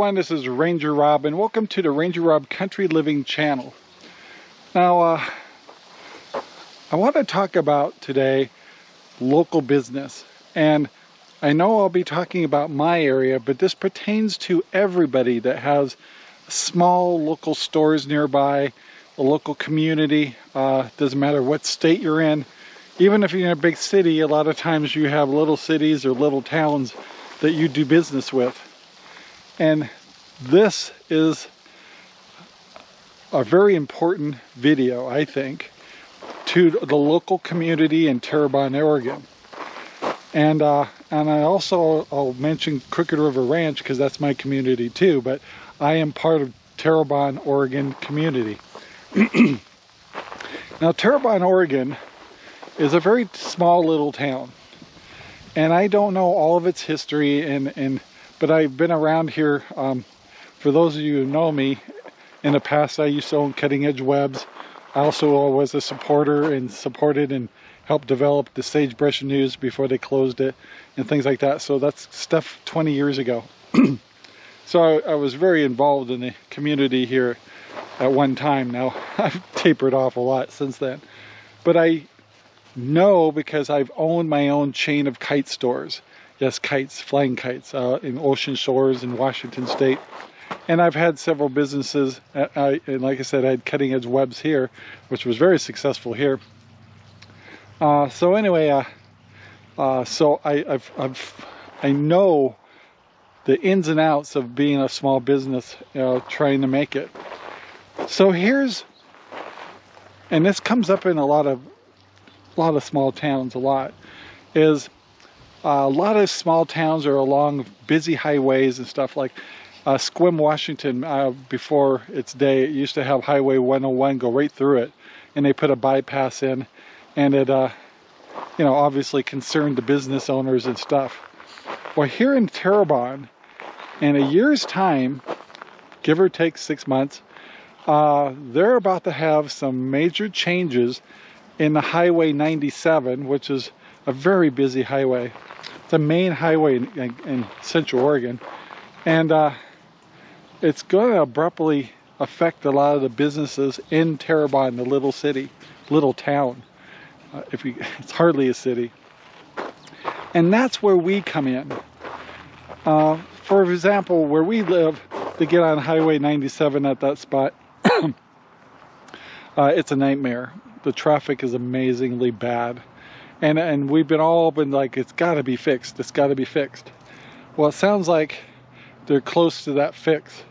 everyone, this is RangerRob and welcome to the RangerRob Country Living channel. Now I want to talk about today local business, and I know I'll be talking about my area, but this pertains to everybody that has small local stores nearby, a local community. Doesn't matter what state you're in. Even if you're in a big city, a lot of times you have little cities or little towns that you do business with. And this is a very important video, I think, to the local community in Terrebonne, Oregon. And I also, I'll mention Crooked River Ranch because that's my community too, but I am part of Terrebonne, Oregon community. Now, Terrebonne, Oregon is a very small little town, and I don't know all of its history, but I've been around here. For those of you who know me, in the past I used to own Cutting Edge Webs. I also was a supporter and supported and helped develop the Sagebrush News before they closed it and things like that. So that's stuff 20 years ago. So I was very involved in the community here at one time. Now I've tapered off a lot since then, but I know because I've owned my own chain of kite stores. Yes, kites, flying kites, in Ocean Shores in Washington State. And I've had several businesses, and like I said, I had Cutting Edge Webs here, which was very successful here. So anyway, so I know the ins and outs of being a small business, trying to make it. So here's, and this comes up in a lot of small towns, a lot of small towns are along busy highways and stuff. Like Sequim, Washington, before its day, it used to have Highway 101 go right through it, and they put a bypass in, and it obviously concerned the business owners and stuff. Well, here in Terrebonne, in a year's time, give or take 6 months, they're about to have some major changes in the Highway 97, which is a very busy highway. It's a main highway in Central Oregon, and it's going to abruptly affect a lot of the businesses in Terrebonne, the little city, little town. It's hardly a city, and that's where we come in. For example, where we live, to get on Highway 97 at that spot, it's a nightmare. The traffic is amazingly bad, and we've all been like, it's got to be fixed, it's got to be fixed. Well, it sounds like they're close to that fix,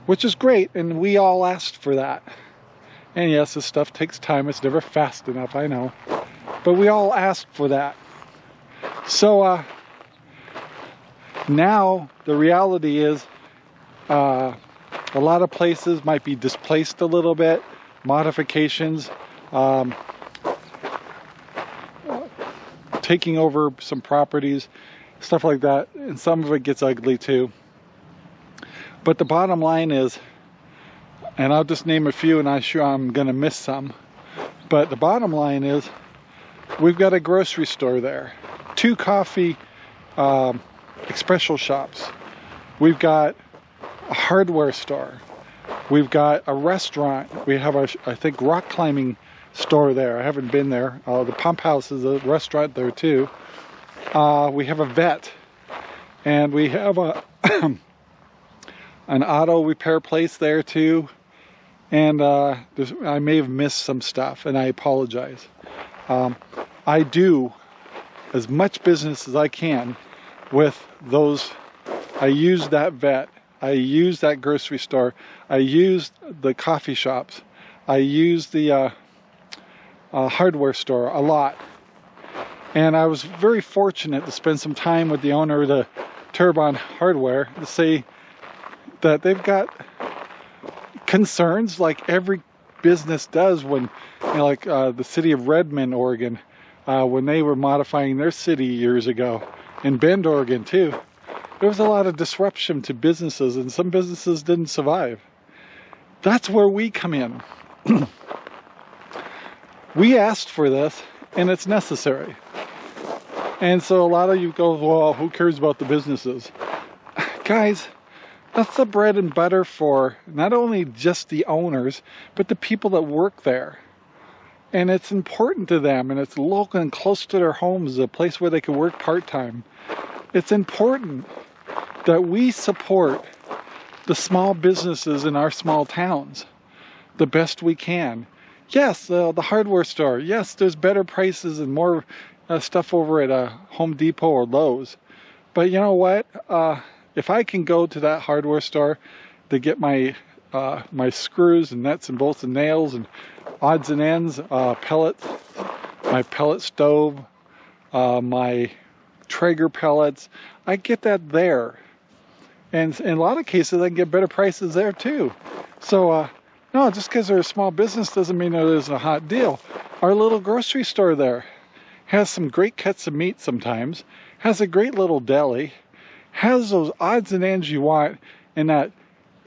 which is great, and we all asked for that. And yes, this stuff takes time, it's never fast enough, I know, but we all asked for that. So now the reality is a lot of places might be displaced a little bit, modifications, taking over some properties, stuff like that, and some of it gets ugly too. But the bottom line is, and I'll just name a few, and I'm sure I'm gonna miss some, but the bottom line is we've got a grocery store there, 2 coffee espresso shops, we've got a hardware store, we've got a restaurant, we have I think rock climbing store there. I haven't been there. The pump house is a restaurant there too. We have a vet, and we have a an auto repair place there too. And I may have missed some stuff, and I apologize. I do as much business as I can with those. I use that vet, I use that grocery store, I use the coffee shops, I use the hardware store a lot. And I was very fortunate to spend some time with the owner of the Terrebonne Hardware to say that they've got concerns like every business does when, like the city of Redmond, Oregon, when they were modifying their city years ago, in Bend, Oregon too. There was a lot of disruption to businesses, and some businesses didn't survive. That's where we come in. We asked for this, and it's necessary. And so a lot of you go, well, who cares about the businesses? Guys, That's the bread and butter for not only just the owners, but the people that work there. And it's important to them, and it's local and close to their homes, a place where they can work part-time. It's important that we support the small businesses in our small towns the best we can. Yes, the hardware store. Yes, there's better prices and more stuff over at Home Depot or Lowe's. But you know what? If I can go to that hardware store to get my my screws and nuts and bolts and nails and odds and ends, pellets, my pellet stove, my Traeger pellets, I get that there. And in a lot of cases, I can get better prices there too. So, no, just because they're a small business doesn't mean there isn't a hot deal. Our little grocery store there has some great cuts of meat sometimes, has a great little deli, has those odds and ends you want, and at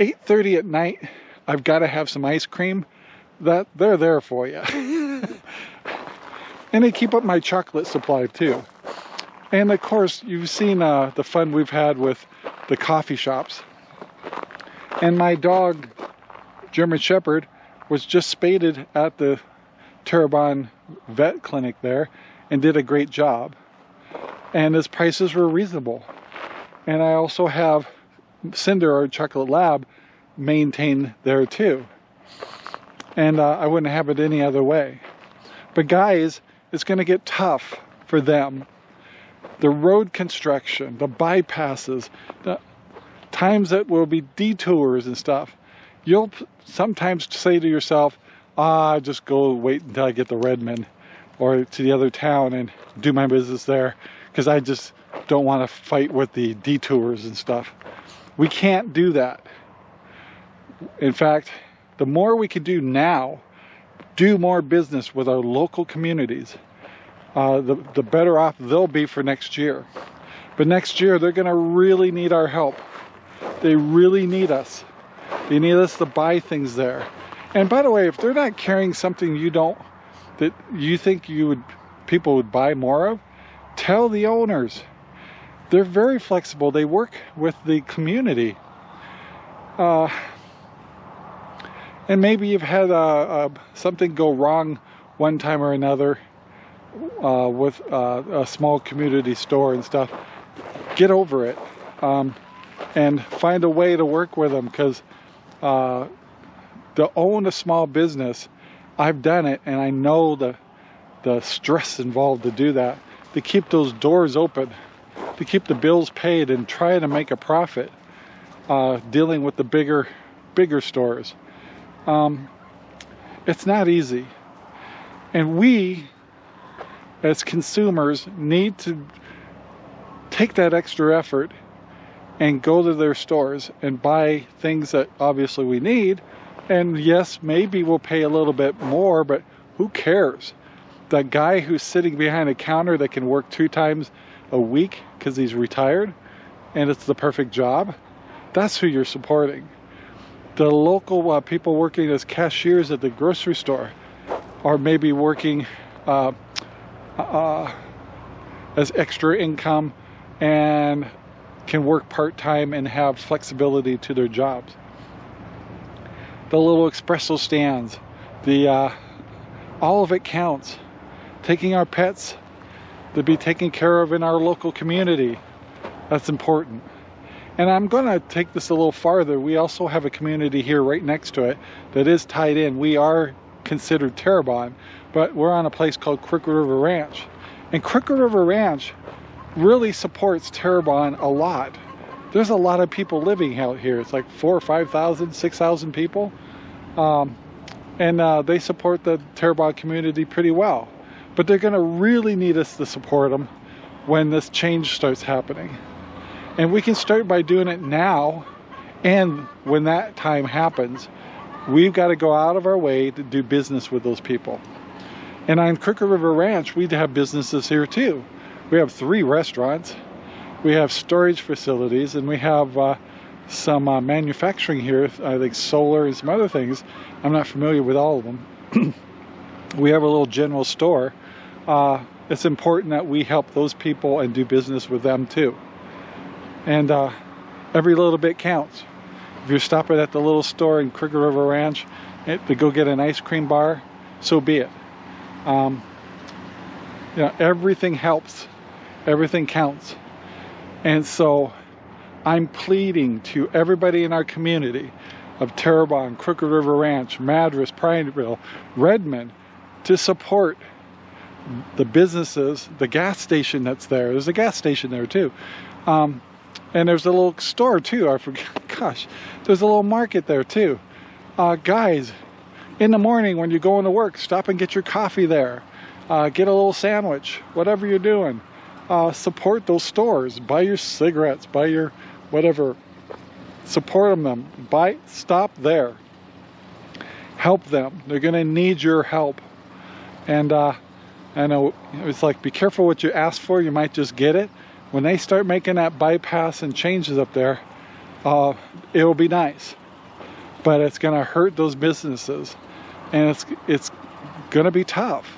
8:30 at night, I've got to have some ice cream. That they're there for you. And they keep up my chocolate supply too. And of course, you've seen the fun we've had with the coffee shops. And my dog, German Shepherd, was just spaded at the Terrebonne vet clinic there and did a great job. And his prices were reasonable. And I also have Cinder, our chocolate lab, maintained there too. And I wouldn't have it any other way. But guys, it's going to get tough for them. The road construction, the bypasses, the times that will be detours and stuff. You'll sometimes say to yourself, just go wait until I get to Redmond or to the other town and do my business there, because I just don't want to fight with the detours and stuff. We can't do that. In fact, the more we can do now, do more business with our local communities, the better off they'll be for next year. But next year, they're going to really need our help. They really need us. They need us to buy things there. And by the way, if they're not carrying something that you think people would buy more of, tell the owners. They're very flexible. They work with the community. And maybe you've had something go wrong one time or another with a small community store and stuff. Get over it and find a way to work with them, because to own a small business, I've done it, and I know the stress involved to do that, to keep those doors open, to keep the bills paid and try to make a profit, dealing with the bigger stores. It's not easy. And we, as consumers, need to take that extra effort and go to their stores and buy things that obviously we need. And yes, maybe we'll pay a little bit more, but who cares? That guy who's sitting behind a counter that can work 2 times a week because he's retired and it's the perfect job, that's who you're supporting. The local people working as cashiers at the grocery store, or maybe working as extra income and can work part-time and have flexibility to their jobs. The little espresso stands, all of it counts. Taking our pets to be taken care of in our local community, that's important. And I'm going to take this a little farther. We also have a community here right next to it that is tied in. We are considered Terrebonne, but we're on a place called Crooked River Ranch. And Crooked River Ranch really supports Terrebonne a lot. There's a lot of people living out here. It's like 4,000 or 5,000, 6,000 people. And they support the Terrebonne community pretty well. But they're going to really need us to support them when this change starts happening. And we can start by doing it now, and when that time happens, we've got to go out of our way to do business with those people. And on Crooked River Ranch, we have businesses here too. We have 3 restaurants, we have storage facilities, and we have some manufacturing here, I think solar and some other things. I'm not familiar with all of them. We have a little general store. It's important that we help those people and do business with them too. And every little bit counts. If you're stopping at the little store in Crooked River Ranch to go get an ice cream bar, so be it. You know, everything helps. Everything counts. And so I'm pleading to everybody in our community of Terrebonne, Crooked River Ranch, Madras, Prineville, Redmond, to support the businesses, the gas station that's there. There's a gas station there too. And there's a little store too. I forgot, gosh, there's a little market there too. Guys, in the morning when you're going to work, stop and get your coffee there. Get a little sandwich, whatever you're doing. Support those stores. Buy your cigarettes, buy your whatever. Support them. Stop there. Help them. They're going to need your help. And I know it's like, be careful what you ask for. You might just get it. When they start making that bypass and changes up there, it will be nice. But it's going to hurt those businesses. And it's going to be tough.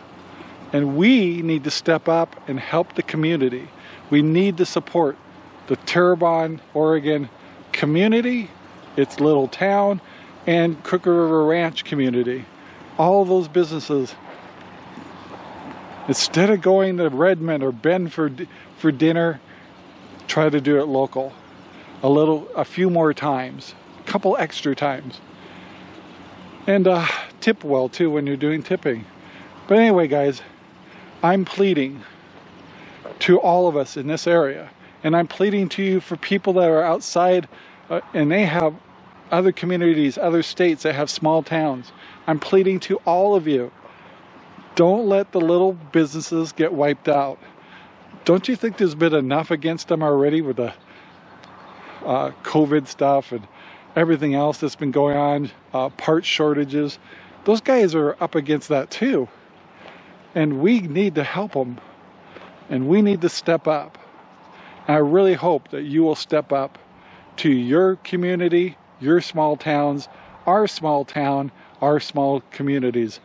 And we need to step up and help the community. We need to support the Terrebonne, Oregon community, its little town, and Crooked River Ranch community. All those businesses. Instead of going to Redmond or Bend for dinner, try to do it local. A few more times. A couple extra times. And tip well too when you're doing tipping. But anyway, guys, I'm pleading to all of us in this area, and I'm pleading to you for people that are outside and they have other communities, other states that have small towns. I'm pleading to all of you. Don't let the little businesses get wiped out. Don't you think there's been enough against them already with the COVID stuff and everything else that's been going on, part shortages? Those guys are up against that too. And we need to help them. And we need to step up. And I really hope that you will step up to your community, your small towns, our small town, our small communities.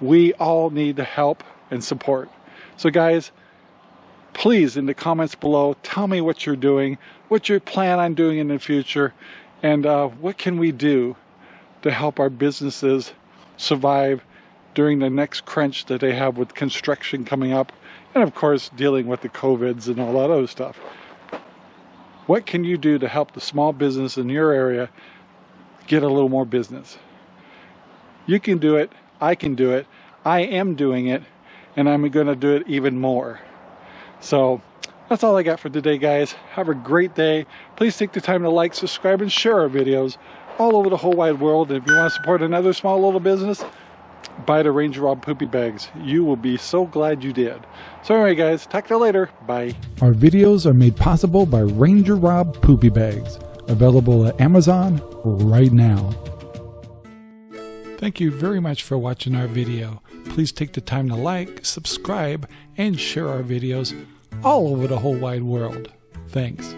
We all need to help and support. So guys, please in the comments below, tell me what you're doing, what you plan on doing in the future, and what can we do to help our businesses survive during the next crunch that they have with construction coming up, and of course dealing with the COVIDs and all that other stuff. What can you do to help the small business in your area get a little more business? You can do it. I can do it. I am doing it, and I'm going to do it even more. So that's all I got for today, guys. Have a great day. Please take the time to like, subscribe, and share our videos all over the whole wide world. And if you want to support another small little business, buy the RangerRob poopy bags. You will be so glad you did. So anyway, guys, talk to you later. Bye. Our videos are made possible by RangerRob poopy bags, available at Amazon right now. Thank you very much for watching our video. Please take the time to like, subscribe, and share our videos all over the whole wide world. Thanks.